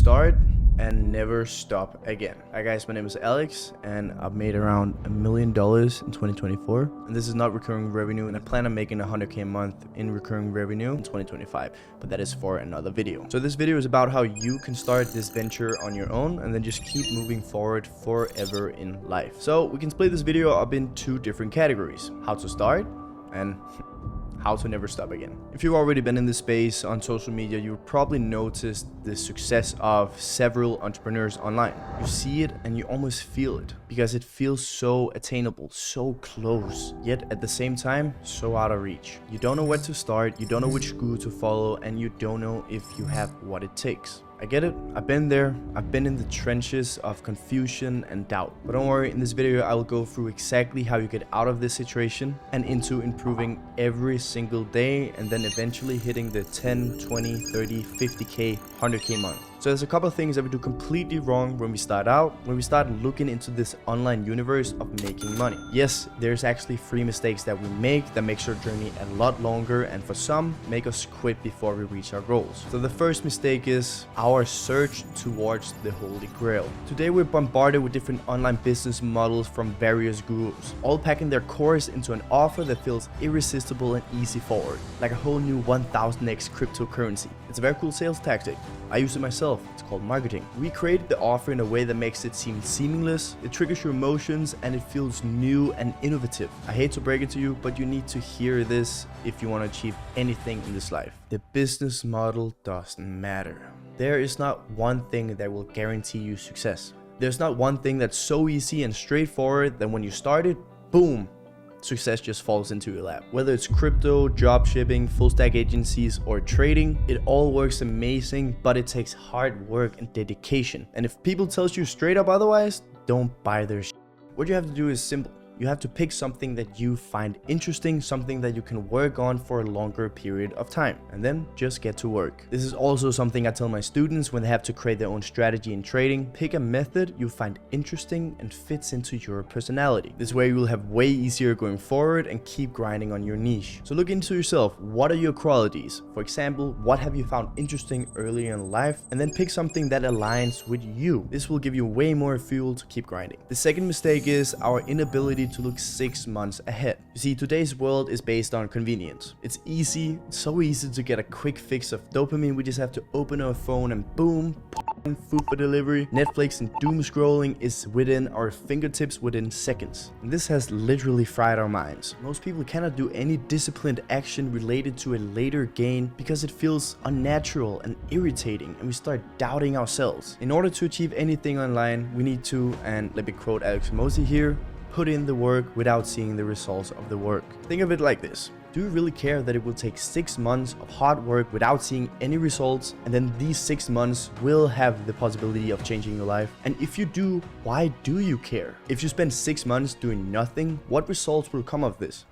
start and never stop again. Hi guys, my name is Alex and I've made around $1 million in 2024, and this is not recurring revenue, and I plan on making 100k a month in recurring revenue in 2025, but that is for another video. So this video is about how you can start this venture on your own and then just keep moving forward forever in life. So we can split this video up in two different categories: how to start and how to never stop again. If you've already been in this space on social media, you've probably noticed the success of several entrepreneurs online. You see it and you almost feel it because it feels so attainable, so close, yet at the same time, so out of reach. You don't know where to start, you don't know which school to follow, and you don't know if you have what it takes. I get it, I've been there, I've been in the trenches of confusion and doubt. But don't worry, in this video I will go through exactly how you get out of this situation and into improving every single day, and then eventually hitting the 10, 20, 30, 50k, 100k month. So there's a couple of things that we do completely wrong when we start out, when we start looking into this online universe of making money. Yes, there's actually 3 mistakes that we make that makes our journey a lot longer, and for some, make us quit before we reach our goals. So the first mistake is our search towards the Holy Grail. Today we're bombarded with different online business models from various gurus, all packing their course into an offer that feels irresistible and easy forward, like a whole new 1000x cryptocurrency. It's a very cool sales tactic. I use it myself. It's called marketing. We created the offer in a way that makes it seem seamless, it triggers your emotions, and it feels new and innovative. I hate to break it to you, but you need to hear this if you want to achieve anything in this life. The business model doesn't matter. There is not one thing that will guarantee you success. There's not one thing that's so easy and straightforward that when you start it, boom, success just falls into your lap. Whether it's crypto, job shipping, full stack agencies, or trading, it all works amazing, but it takes hard work and dedication. And if people tells you straight up otherwise, don't buy their shit. What you have to do is simple. You have to pick something that you find interesting, something that you can work on for a longer period of time, and then just get to work. This is also something I tell my students when they have to create their own strategy in trading. Pick a method you find interesting and fits into your personality. This way you will have way easier going forward and keep grinding on your niche. So look into yourself. What are your qualities? For example, what have you found interesting early in life? And then pick something that aligns with you. This will give you way more fuel to keep grinding. The second mistake is our inability to look 6 months ahead. You see, today's world is based on convenience. It's easy, so easy to get a quick fix of dopamine. We just have to open our phone and boom, food for delivery. Netflix and doom scrolling is within our fingertips within seconds. And this has literally fried our minds. Most people cannot do any disciplined action related to a later gain because it feels unnatural and irritating, and we start doubting ourselves. In order to achieve anything online, we need to, and let me quote Alex Hormozi here, put in the work without seeing the results of the work. Think of it like this. Do you really care that it will take 6 months of hard work without seeing any results, and then these 6 months will have the possibility of changing your life? And if you do, why do you care? If you spend 6 months doing nothing, what results will come of this?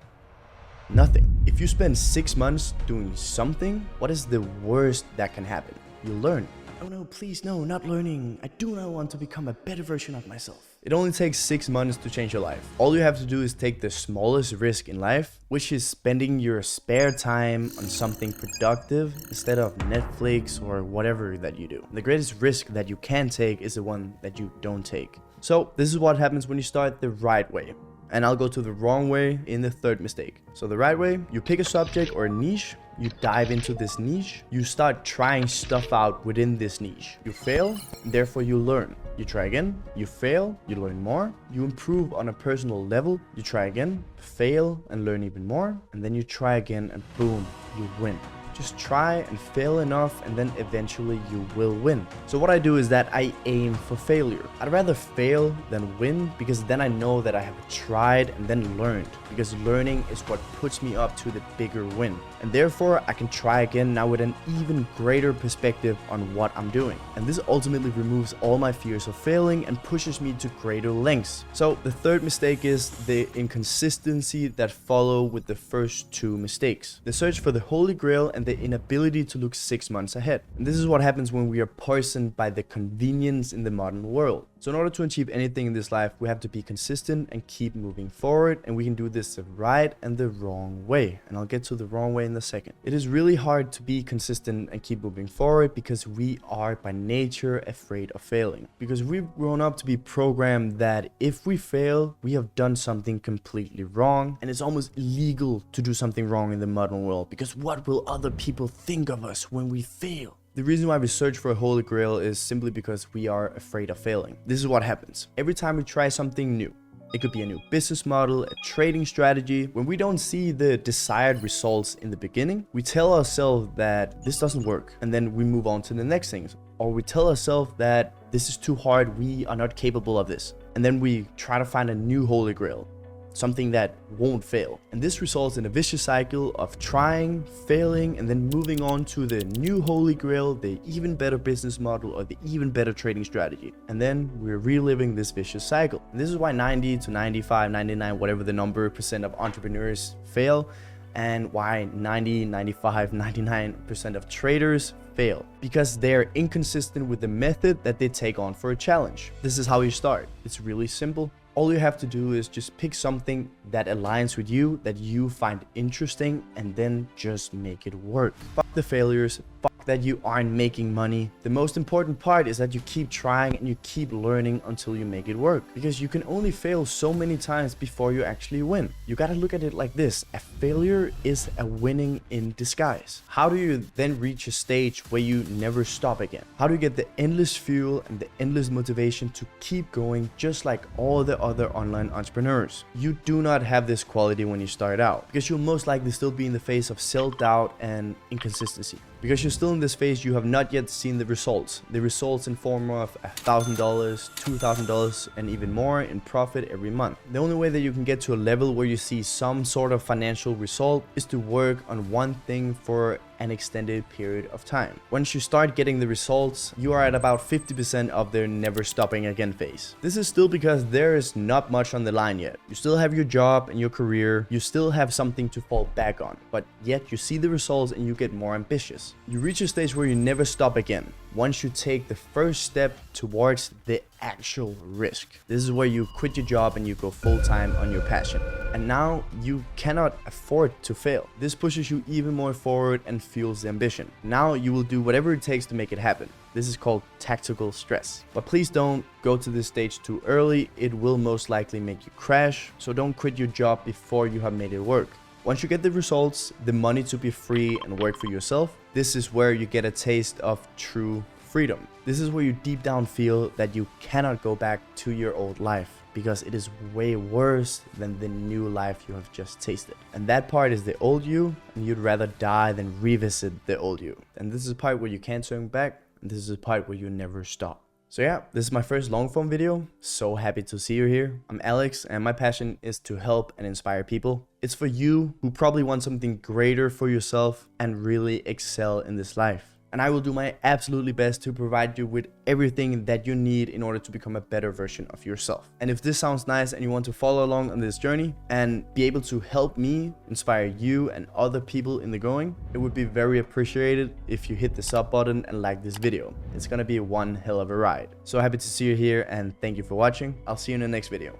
Nothing. If you spend 6 months doing something, what is the worst that can happen? You learn. Oh no, please no, not learning. I do not want to become a better version of myself. It only takes 6 months to change your life. All you have to do is take the smallest risk in life, which is spending your spare time on something productive instead of Netflix or whatever that you do. The greatest risk that you can take is the one that you don't take. So this is what happens when you start the right way. And I'll go to the wrong way in the third mistake. So the right way, you pick a subject or a niche, you dive into this niche, you start trying stuff out within this niche. You fail, therefore you learn. You try again, you fail, you learn more, you improve on a personal level, you try again, fail and learn even more, and then you try again and boom, you win. Just try and fail enough, and then eventually you will win. So what I do is that I aim for failure. I'd rather fail than win, because then I know that I have tried and then learned, because learning is what puts me up to the bigger win. And therefore I can try again now with an even greater perspective on what I'm doing. And this ultimately removes all my fears of failing and pushes me to greater lengths. So the third mistake is the inconsistency that follow with the first 2 mistakes. The search for the Holy Grail and the inability to look 6 months ahead. And this is what happens when we are poisoned by the convenience in the modern world. So in order to achieve anything in this life, we have to be consistent and keep moving forward, and we can do this the right and the wrong way. And I'll get to the wrong way in a second. It is really hard to be consistent and keep moving forward because we are by nature afraid of failing. Because we've grown up to be programmed that if we fail, we have done something completely wrong, and it's almost illegal to do something wrong in the modern world because what will other people think of us when we fail? The reason why we search for a holy grail is simply because we are afraid of failing. This is what happens. Every time we try something new, it could be a new business model, a trading strategy. When we don't see the desired results in the beginning, we tell ourselves that this doesn't work, and then we move on to the next things. Or we tell ourselves that this is too hard, we are not capable of this. And then we try to find a new holy grail, something that won't fail. And this results in a vicious cycle of trying, failing, and then moving on to the new holy grail, the even better business model, or the even better trading strategy. And then we're reliving this vicious cycle. And this is why 90 to 95, 99, whatever the number % of entrepreneurs fail, and why 90, 95, 99% of traders fail, because they're inconsistent with the method that they take on for a challenge. This is how you start. It's really simple. All you have to do is just pick something that aligns with you, that you find interesting, and then just make it work. Fuck the failures, fuck that you aren't making money. The most important part is that you keep trying and you keep learning until you make it work, because you can only fail so many times before you actually win. You gotta look at it like this: a failure is a winning in disguise. How do you then reach a stage where you never stop again? How do you get the endless fuel and the endless motivation to keep going just like all the other online entrepreneurs? You do not have this quality when you start out, because you'll most likely still be in the face of self-doubt and inconsistency. Because you're still in this phase, you have not yet seen the results. The results in form of $1,000, $2,000, and even more in profit every month. The only way that you can get to a level where you see some sort of financial result is to work on one thing for an extended period of time. Once you start getting the results, you are at about 50% of their never stopping again phase. This is still because there is not much on the line yet. You still have your job and your career, you still have something to fall back on, but yet you see the results and you get more ambitious. You reach a stage where you never stop again, once you take the first step towards the actual risk. This is where you quit your job and you go full-time on your passion. And now you cannot afford to fail. This pushes you even more forward and fuels the ambition. Now you will do whatever it takes to make it happen. This is called tactical stress. But please don't go to this stage too early. It will most likely make you crash. So don't quit your job before you have made it work. Once you get the results, the money to be free and work for yourself, this is where you get a taste of true freedom. This is where you deep down feel that you cannot go back to your old life, because it is way worse than the new life you have just tasted. And that part is the old you, and you'd rather die than revisit the old you. And this is the part where you can't turn back, and this is the part where you never stop. So yeah, this is my first long form video. So happy to see you here. I'm Alex, and my passion is to help and inspire people. It's for you who probably want something greater for yourself and really excel in this life. And I will do my absolutely best to provide you with everything that you need in order to become a better version of yourself. And if this sounds nice and you want to follow along on this journey and be able to help me inspire you and other people in the going, it would be very appreciated if you hit the sub button and like this video. It's gonna be one hell of a ride. So happy to see you here, and thank you for watching. I'll see you in the next video.